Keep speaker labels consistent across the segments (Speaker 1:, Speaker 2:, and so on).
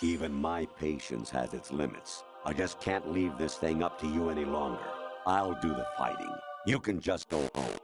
Speaker 1: Even my patience has its limits. I just can't leave this thing up to you any longer. I'll do the fighting. You can just go home.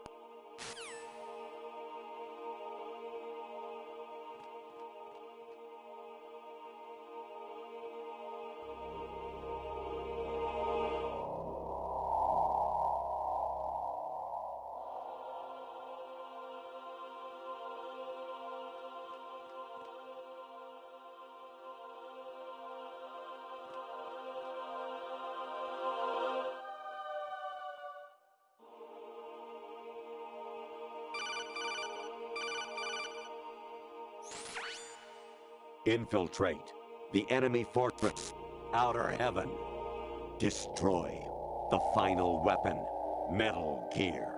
Speaker 1: Infiltrate the enemy fortress, Outer Heaven. Destroy the final weapon, Metal Gear.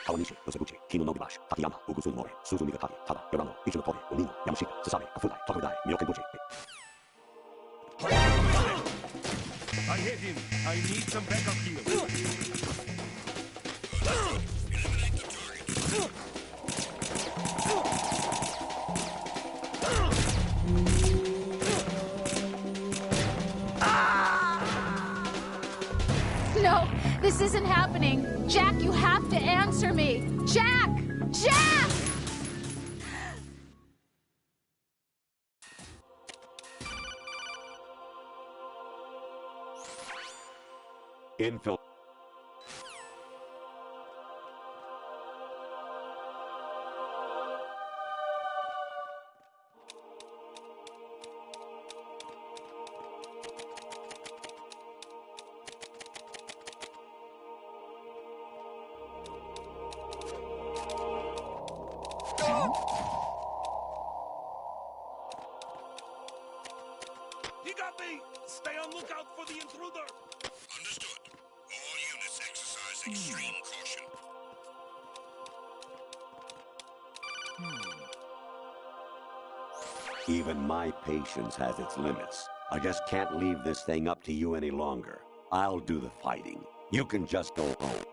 Speaker 1: Kawanishi, Yoseguchi, Kino Nogibashi, Takayama, Ugusunmori, Suzumigatari, Tada, Yorano, Ichinotori, Onino, Yamashita, Sasami, Afudai, Tokudai, Myokenbuchi.
Speaker 2: I hit him. I need some backup here. Eliminate the target.
Speaker 3: No, this isn't happening. Jack, you have to answer me. Jack! Jack!
Speaker 1: Infil.
Speaker 2: He got me! Stay on lookout for the intruder!
Speaker 4: Understood. All units exercise extreme caution.
Speaker 1: Even my patience has its limits. I just can't leave this thing up to you any longer. I'll do the fighting. You can just go home.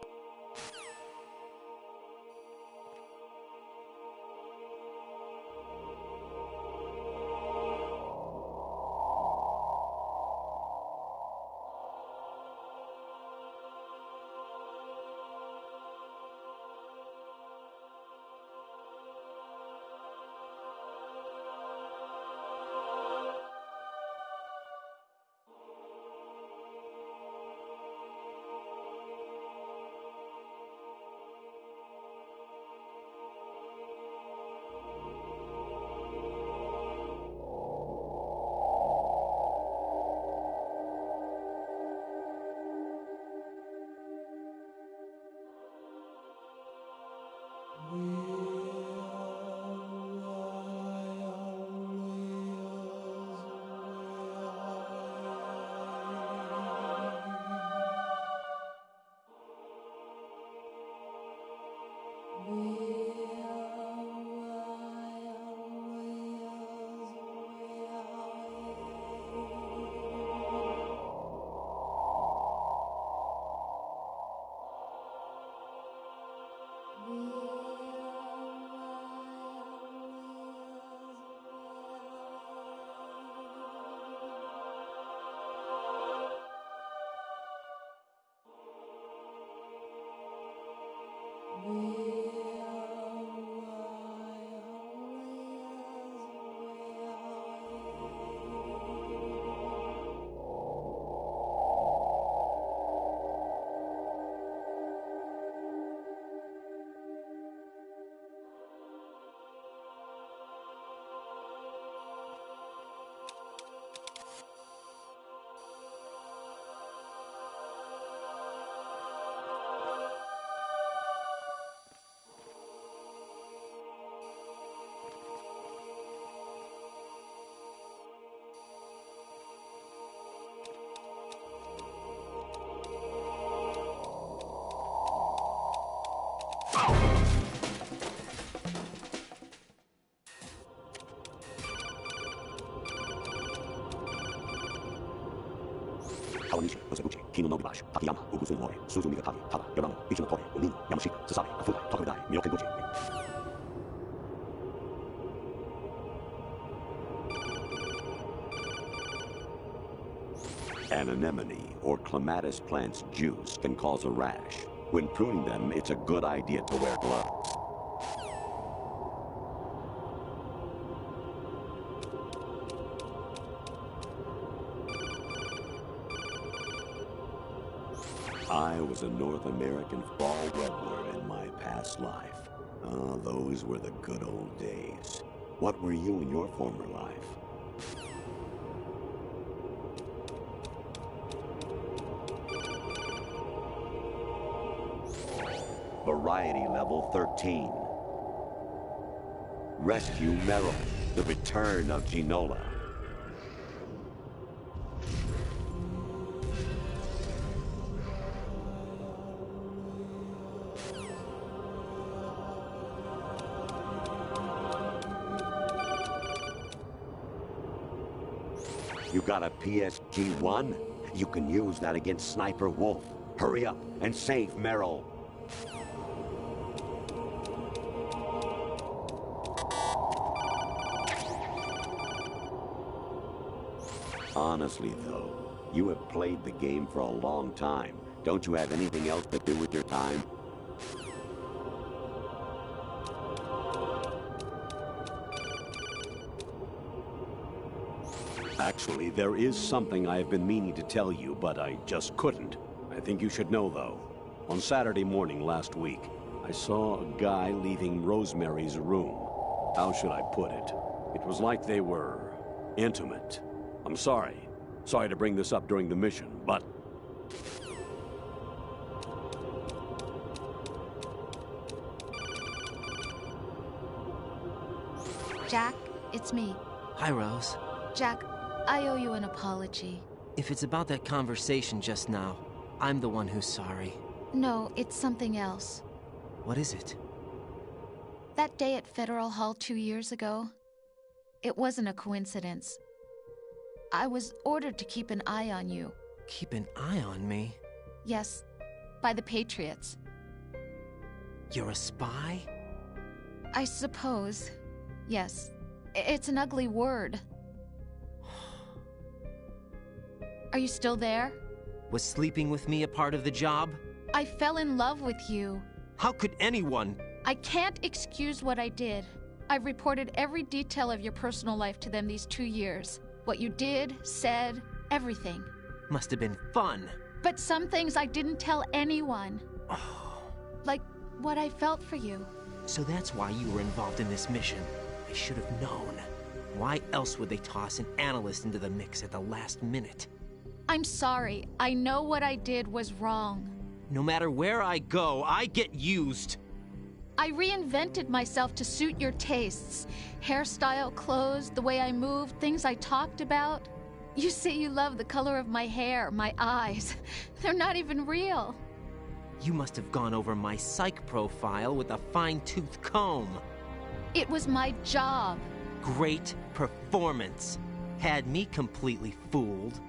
Speaker 1: Kawanishi, Osabuchi, Kino no Bibashi, Takayama, Ugusun Mori, Suzumiga Taki, Tada, Yorano, Ichinotori, Onino, Yamashita, Sasai, Kafudai, Tokakodai, Miyokenbuchi. An anemone or clematis plant's juice can cause a rash. When pruning them, it's a good idea to wear gloves. I was a North American fall redworm in my past life. Ah, those were the good old days. What were you in your former life? Variety level 13. Rescue Meryl, the return of Ginola. You got a PSG-1? You can use that against Sniper Wolf. Hurry up and save Meryl. Honestly, though, you have played the game for a long time. Don't you have anything else to do with your time? Actually, there is something I have been meaning to tell you, but I just couldn't. I think you should know, though. On Saturday morning last week, I saw a guy leaving Rosemary's room. How should I put it? It was like they were intimate. I'm sorry. Sorry to bring this up during the mission, but...
Speaker 3: Jack, it's me.
Speaker 5: Hi, Rose.
Speaker 3: Jack, I owe you an apology.
Speaker 5: If it's about that conversation just now, I'm the one who's sorry.
Speaker 3: No, it's something else.
Speaker 5: What is it?
Speaker 3: That day at Federal Hall 2 years ago, it wasn't a coincidence. I was ordered to keep an eye on you.
Speaker 5: Keep an eye on me?
Speaker 3: Yes, by the Patriots.
Speaker 5: You're a spy?
Speaker 3: I suppose. Yes. It's an ugly word. Are you still there?
Speaker 5: Was sleeping with me a part of the job?
Speaker 3: I fell in love with you.
Speaker 5: How could anyone?
Speaker 3: I can't excuse what I did. I've reported every detail of your personal life to them these 2 years. What you did, said, everything.
Speaker 5: Must have been fun.
Speaker 3: But some things I didn't tell anyone. Like what I felt for you.
Speaker 5: So that's why you were involved in this mission. I should have known. Why else would they toss an analyst into the mix at the last minute?
Speaker 3: I'm sorry. I know what I did was wrong.
Speaker 5: No matter where I go, I get used.
Speaker 3: I reinvented myself to suit your tastes. Hairstyle, clothes, the way I moved, things I talked about. You say you love the color of my hair, my eyes. They're not even real.
Speaker 5: You must have gone over my psych profile with a fine-tooth comb.
Speaker 3: It was my job.
Speaker 5: Great performance. Had me completely fooled.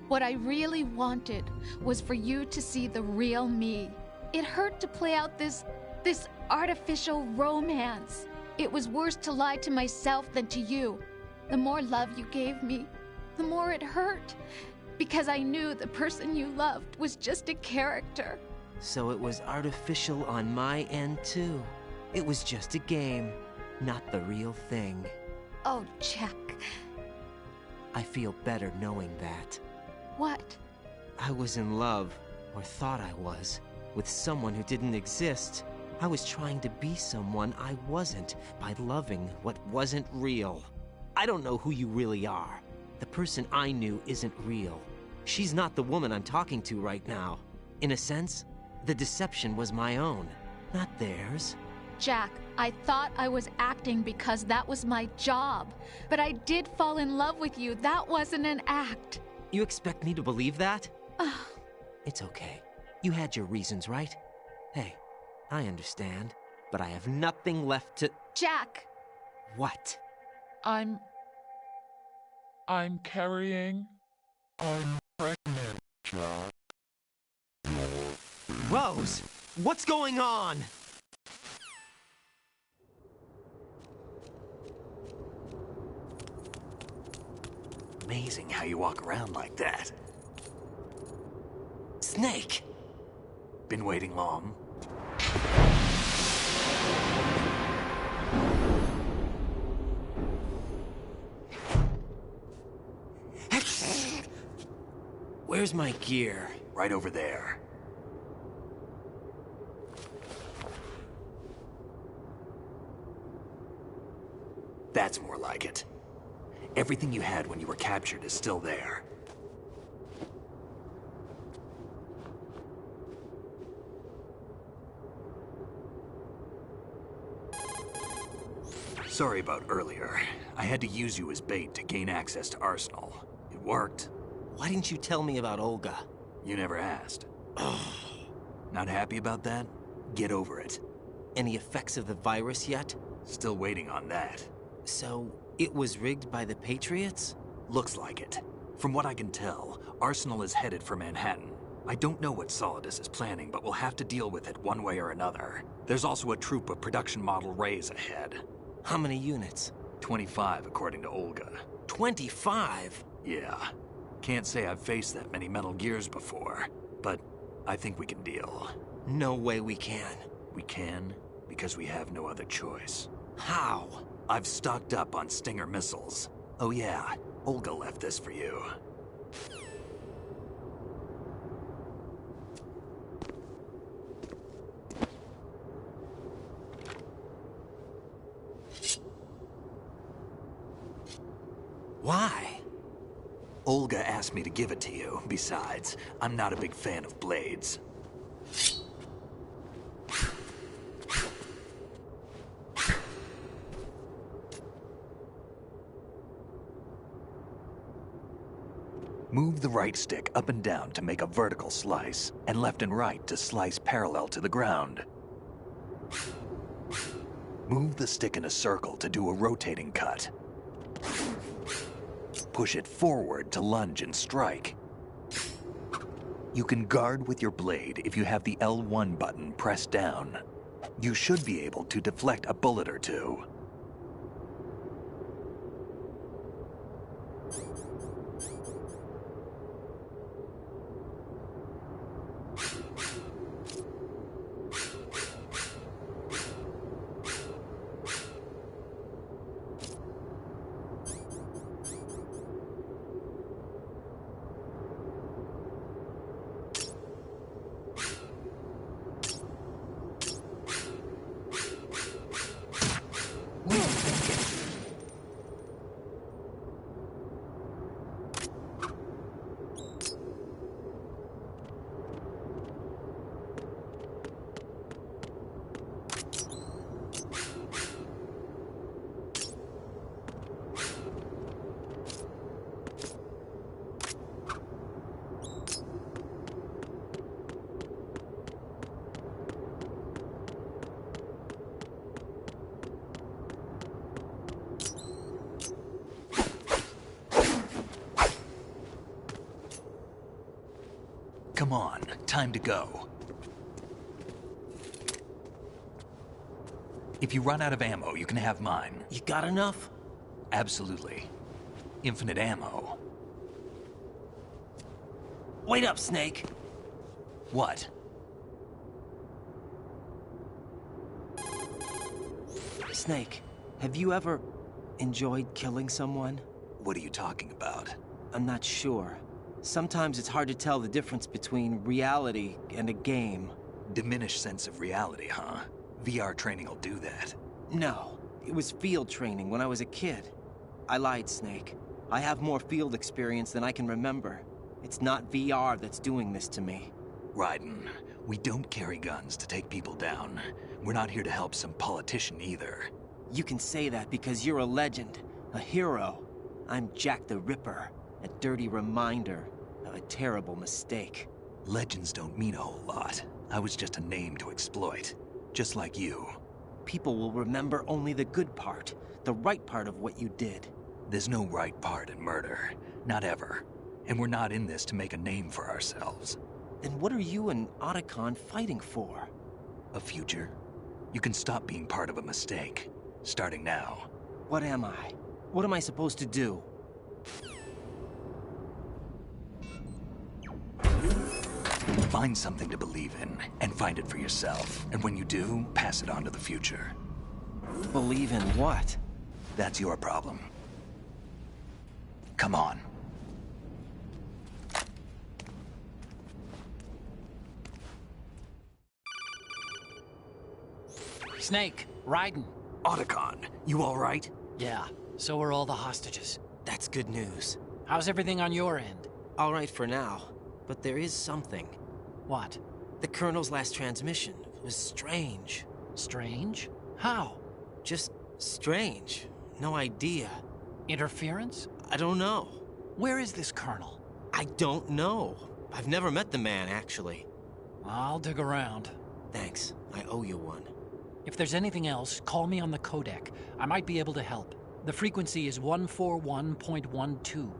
Speaker 3: What I really wanted was for you to see the real me. It hurt to play out this artificial romance. It was worse to lie to myself than to you. The more love you gave me, the more it hurt. Because I knew the person you loved was just a character.
Speaker 5: So it was artificial on my end, too. It was just a game, not the real thing.
Speaker 3: Oh, Jack.
Speaker 5: I feel better knowing that.
Speaker 3: What?
Speaker 5: I was in love, or thought I was, with someone who didn't exist. I was trying to be someone I wasn't by loving what wasn't real. I don't know who you really are. The person I knew isn't real. She's not the woman I'm talking to right now. In a sense, the deception was my own, not theirs.
Speaker 3: Jack, I thought I was acting because that was my job. But I did fall in love with you. That wasn't an act.
Speaker 5: You expect me to believe that? It's okay. You had your reasons, right? Hey, I understand, but I have nothing left to...
Speaker 3: Jack!
Speaker 5: What?
Speaker 6: I'm carrying... I'm pregnant, Jack.
Speaker 5: Rose! What's going on?
Speaker 7: Amazing how you walk around like that.
Speaker 5: Snake!
Speaker 7: Been waiting long?
Speaker 5: Where's my gear?
Speaker 7: Right over there. That's more like it. Everything you had when you were captured is still there. Sorry about earlier. I had to use you as bait to gain access to Arsenal. It worked.
Speaker 5: Why didn't you tell me about Olga?
Speaker 7: You never asked. Not happy about that? Get over it.
Speaker 5: Any effects of the virus yet?
Speaker 7: Still waiting on that.
Speaker 5: So, it was rigged by the Patriots?
Speaker 7: Looks like it. From what I can tell, Arsenal is headed for Manhattan. I don't know what Solidus is planning, but we'll have to deal with it one way or another. There's also a troop of production model Rays ahead.
Speaker 5: How many units?
Speaker 7: 25, according to Olga.
Speaker 5: 25?
Speaker 7: Yeah. Can't say I've faced that many Metal Gears before, but I think we can deal.
Speaker 5: No way we can.
Speaker 7: We can, because we have no other choice.
Speaker 5: How?
Speaker 7: I've stocked up on Stinger missiles. Oh yeah, Olga left this for you.
Speaker 5: Why?
Speaker 7: Olga asked me to give it to you. Besides, I'm not a big fan of blades. Move the right stick up and down to make a vertical slice, and left and right to slice parallel to the ground. Move the stick in a circle to do a rotating cut. Push it forward to lunge and strike. You can guard with your blade if you have the L1 button pressed down. You should be able to deflect a bullet or two. Come on, time to go. If you run out of ammo, you can have mine.
Speaker 5: You got enough?
Speaker 7: Absolutely. Infinite ammo.
Speaker 5: Wait up, Snake.
Speaker 7: What?
Speaker 5: Snake, have you ever enjoyed killing someone?
Speaker 7: What are you talking about?
Speaker 5: I'm not sure. Sometimes it's hard to tell the difference between reality and a game.
Speaker 7: Diminished sense of reality, huh? VR training will do that.
Speaker 5: No, it was field training when I was a kid. I lied, Snake. I have more field experience than I can remember. It's not VR that's doing this to me.
Speaker 7: Raiden, we don't carry guns to take people down. We're not here to help some politician either.
Speaker 5: You can say that because you're a legend, a hero. I'm Jack the Ripper, a dirty reminder of a terrible mistake.
Speaker 7: Legends don't mean a whole lot. I was just a name to exploit. Just like you.
Speaker 5: People will remember only the good part, the right part of what you did.
Speaker 7: There's no right part in murder. Not ever. And we're not in this to make a name for ourselves.
Speaker 5: Then what are you and Otacon fighting for?
Speaker 7: A future? You can stop being part of a mistake. Starting now.
Speaker 5: What am I? What am I supposed to do?
Speaker 7: Find something to believe in, and find it for yourself. And when you do, pass it on to the future.
Speaker 5: Believe in what?
Speaker 7: That's your problem. Come on.
Speaker 8: Snake, Raiden.
Speaker 7: Otacon, you all right?
Speaker 8: Yeah, so are all the hostages.
Speaker 5: That's good news.
Speaker 8: How's everything on your end?
Speaker 5: All right for now, but there is something.
Speaker 8: What?
Speaker 5: The Colonel's last transmission was strange.
Speaker 8: Strange? How?
Speaker 5: Just strange. No idea.
Speaker 8: Interference?
Speaker 5: I don't know.
Speaker 8: Where is this Colonel?
Speaker 5: I don't know. I've never met the man, actually.
Speaker 8: I'll dig around.
Speaker 5: Thanks. I owe you one.
Speaker 8: If there's anything else, call me on the codec. I might be able to help. The frequency is 141.12.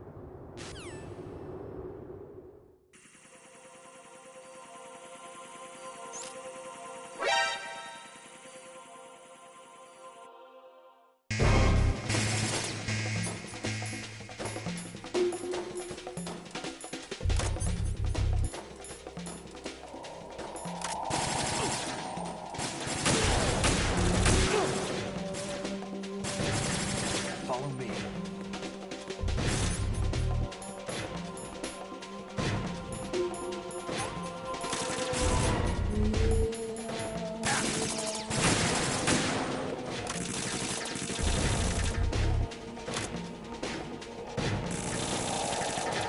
Speaker 7: Follow me.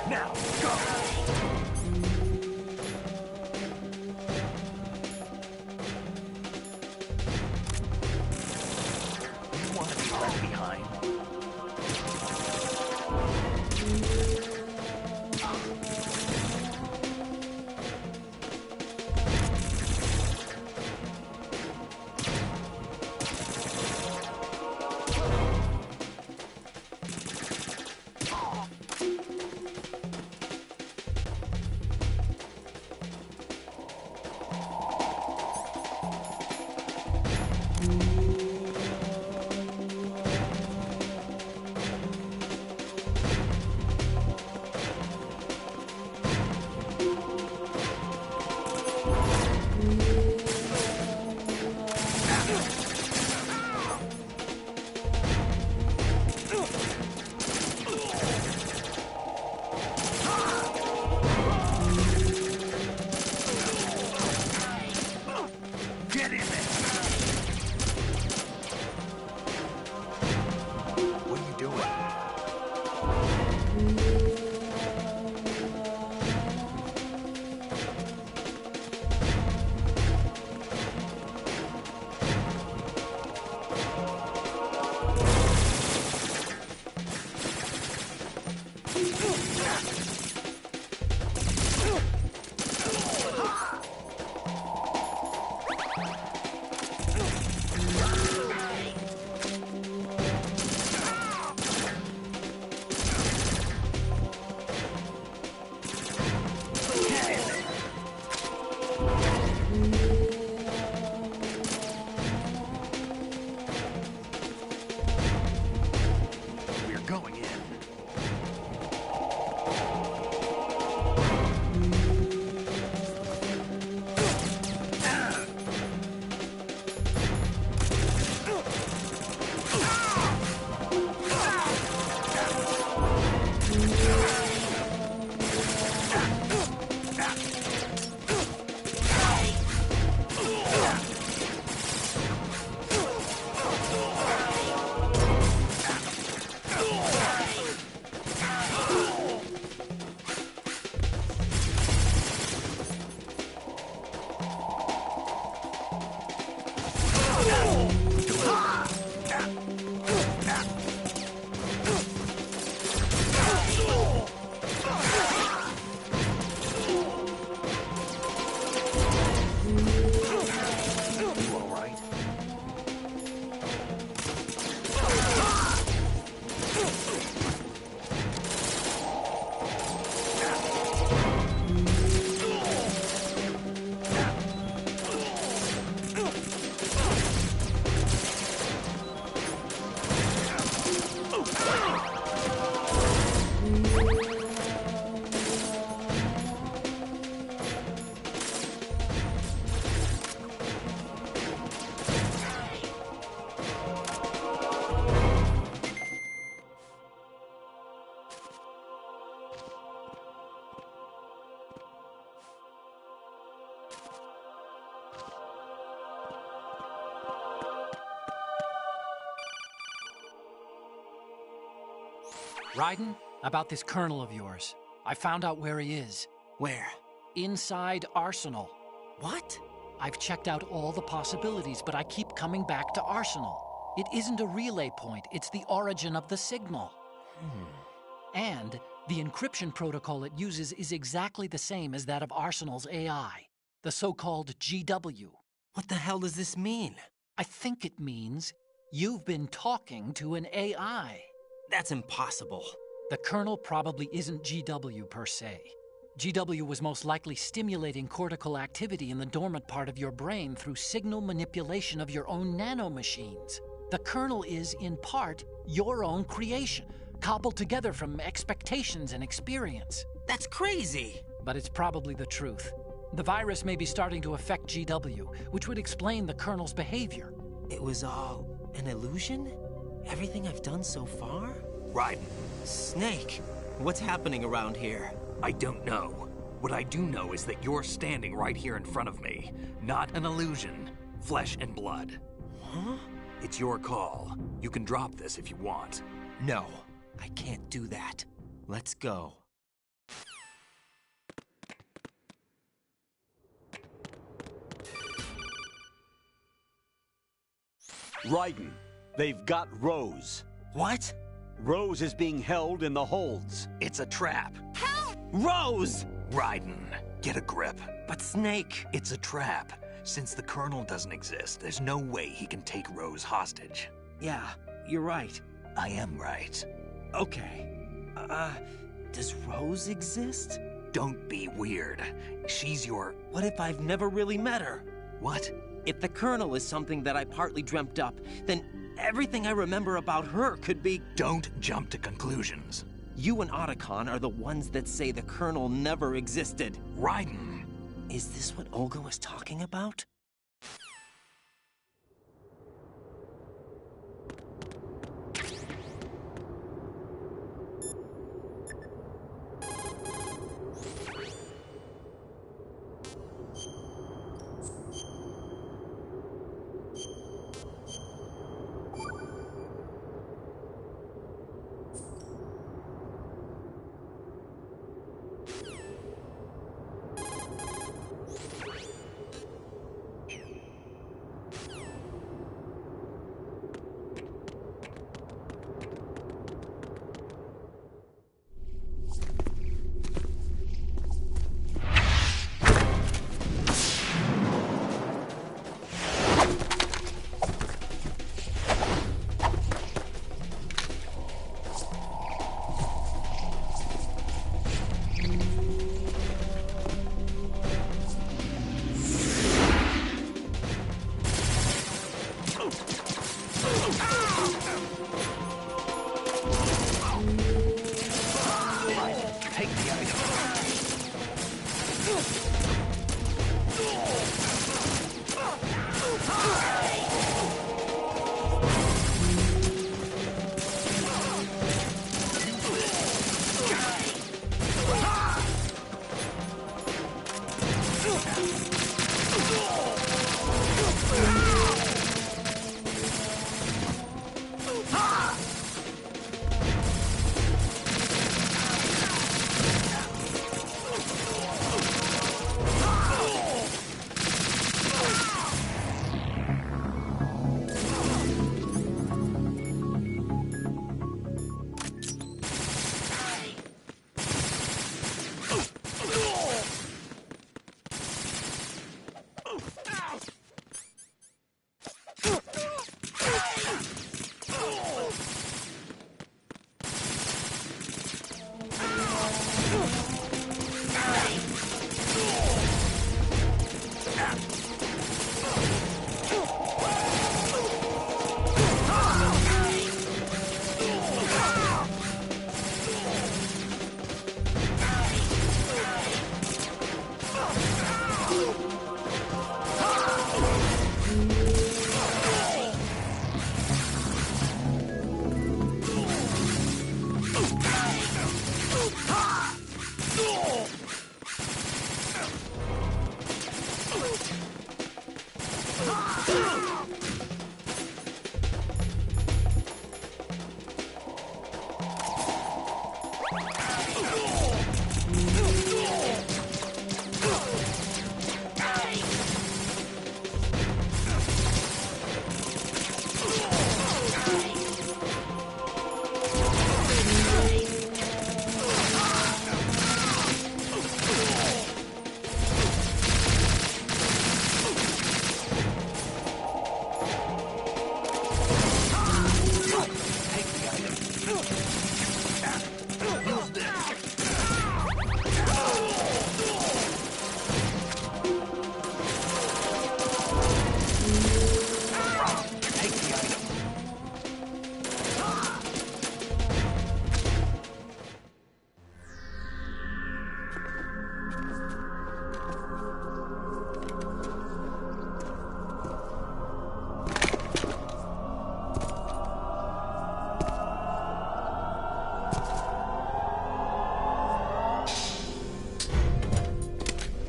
Speaker 7: Now, go! You want to be left behind?
Speaker 8: Raiden, about this colonel of yours. I found out where he is.
Speaker 5: Where?
Speaker 8: Inside Arsenal.
Speaker 5: What?
Speaker 8: I've checked out all the possibilities, but I keep coming back to Arsenal. It isn't a relay point, it's the origin of the signal. And the encryption protocol it uses is exactly the same as that of Arsenal's AI, the so-called GW.
Speaker 5: What the hell does this mean?
Speaker 8: I think it means you've been talking to an AI.
Speaker 5: That's impossible.
Speaker 8: The kernel probably isn't GW per se. GW was most likely stimulating cortical activity in the dormant part of your brain through signal manipulation of your own nanomachines. The kernel is, in part, your own creation, cobbled together from expectations and experience.
Speaker 5: That's crazy!
Speaker 8: But it's probably the truth. The virus may be starting to affect GW, which would explain the kernel's behavior.
Speaker 5: It was all an illusion? Everything I've done so far?
Speaker 7: Raiden,
Speaker 5: Snake, what's happening around here?
Speaker 7: I don't know. What I do know is that you're standing right here in front of me. Not an illusion. Flesh and blood.
Speaker 5: Huh?
Speaker 7: It's your call. You can drop this if you want.
Speaker 5: No, I can't do that. Let's go.
Speaker 1: Raiden, they've got Rose.
Speaker 5: What?
Speaker 1: Rose is being held in the holds.
Speaker 7: It's a trap.
Speaker 5: Rose!
Speaker 7: Raiden, get a grip.
Speaker 5: But Snake...
Speaker 7: It's a trap. Since the Colonel doesn't exist, there's no way he can take Rose hostage.
Speaker 5: Yeah, you're right.
Speaker 7: I am right.
Speaker 5: Okay. Does Rose exist?
Speaker 7: Don't be weird. She's your...
Speaker 5: What if I've never really met her?
Speaker 7: What?
Speaker 5: If the Colonel is something that I partly dreamt up, then everything I remember about her could be...
Speaker 7: Don't jump to conclusions.
Speaker 5: You and Otacon are the ones that say the Colonel never existed.
Speaker 7: Raiden!
Speaker 5: Is this what Olga was talking about?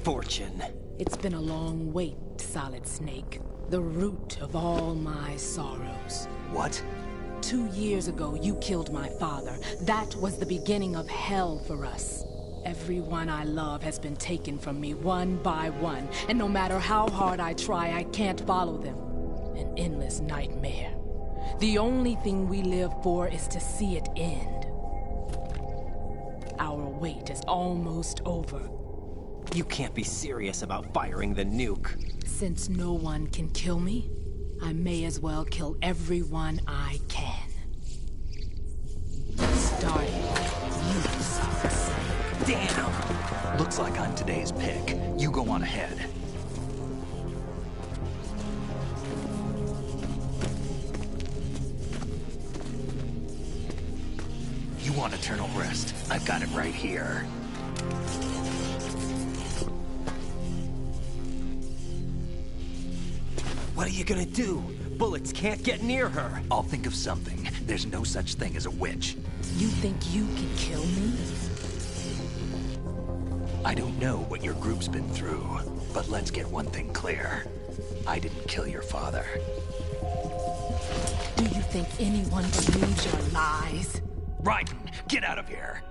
Speaker 5: Fortune.
Speaker 9: It's been a long wait, Solid Snake. The root of all my sorrows.
Speaker 7: What?
Speaker 9: 2 years ago, you killed my father. That was the beginning of hell for us. Everyone I love has been taken from me one by one, and no matter how hard I try, I can't follow them. An endless nightmare. The only thing we live for is to see it end. Our wait is almost over.
Speaker 5: You can't be serious about firing the nuke.
Speaker 9: Since no one can kill me, I may as well kill everyone I can. Starting with you, Solid Snake.
Speaker 7: Damn! Looks like I'm today's pick. You go on ahead. You want eternal rest? I've got it right here.
Speaker 5: What are you gonna do? Bullets can't get near her.
Speaker 7: I'll think of something. There's no such thing as a witch.
Speaker 9: You think you can kill me?
Speaker 7: I don't know what your group's been through, but let's get one thing clear. I didn't kill your father.
Speaker 9: Do you think anyone believes your lies?
Speaker 7: Raiden, get out of here!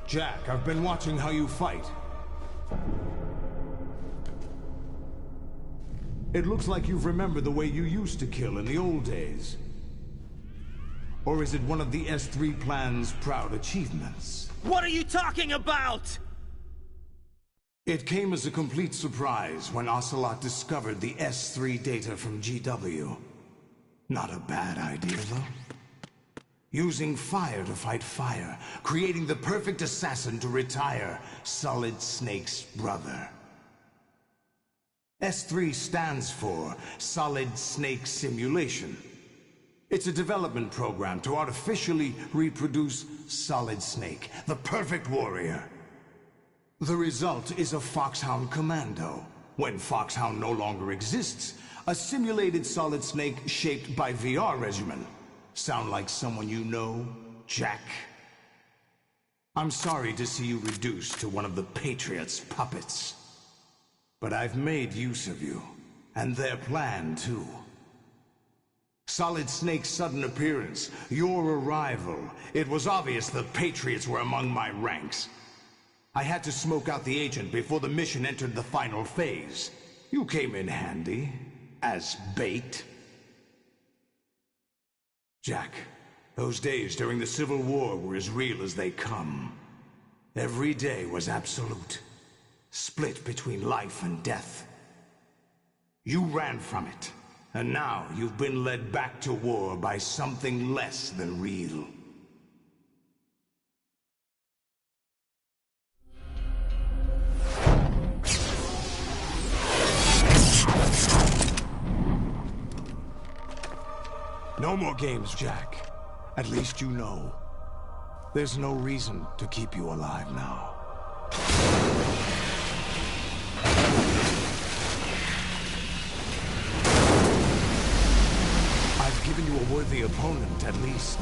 Speaker 2: Jack, I've been watching how you fight. It looks like you've remembered the way you used to kill in the old days. Or is it one of the S3 plan's proud achievements?
Speaker 5: What are you talking about?
Speaker 2: It came as a complete surprise when Ocelot discovered the S3 data from GW. Not a bad idea, though. Using fire to fight fire, creating the perfect assassin to retire Solid Snake's brother. S3 stands for Solid Snake Simulation. It's a development program to artificially reproduce Solid Snake, the perfect warrior. The result is a Foxhound Commando. When Foxhound no longer exists, a simulated Solid Snake shaped by VR regimen. Sound like someone you know, Jack? I'm sorry to see you reduced to one of the Patriots' puppets. But I've made use of you, and their plan too. Solid Snake's sudden appearance, your arrival, it was obvious the Patriots were among my ranks. I had to smoke out the agent before the mission entered the final phase. You came in handy, as bait. Jack, those days during the Civil War were as real as they come. Every day was absolute, split between life and death. You ran from it, and now you've been led back to war by something less than real. No more games, Jack. At least you know. There's no reason to keep you alive now. I've given you a worthy opponent, at least.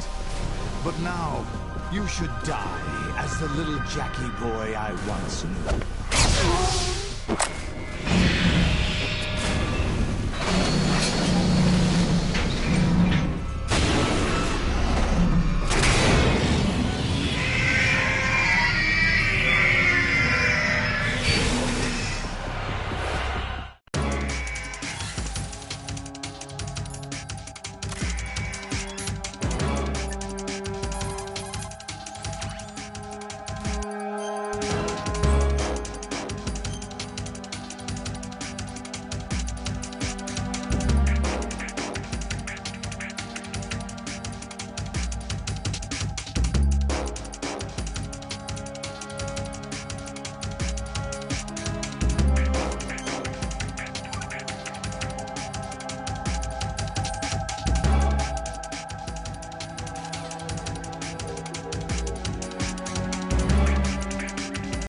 Speaker 2: But now, you should die as the little Jackie boy I once knew.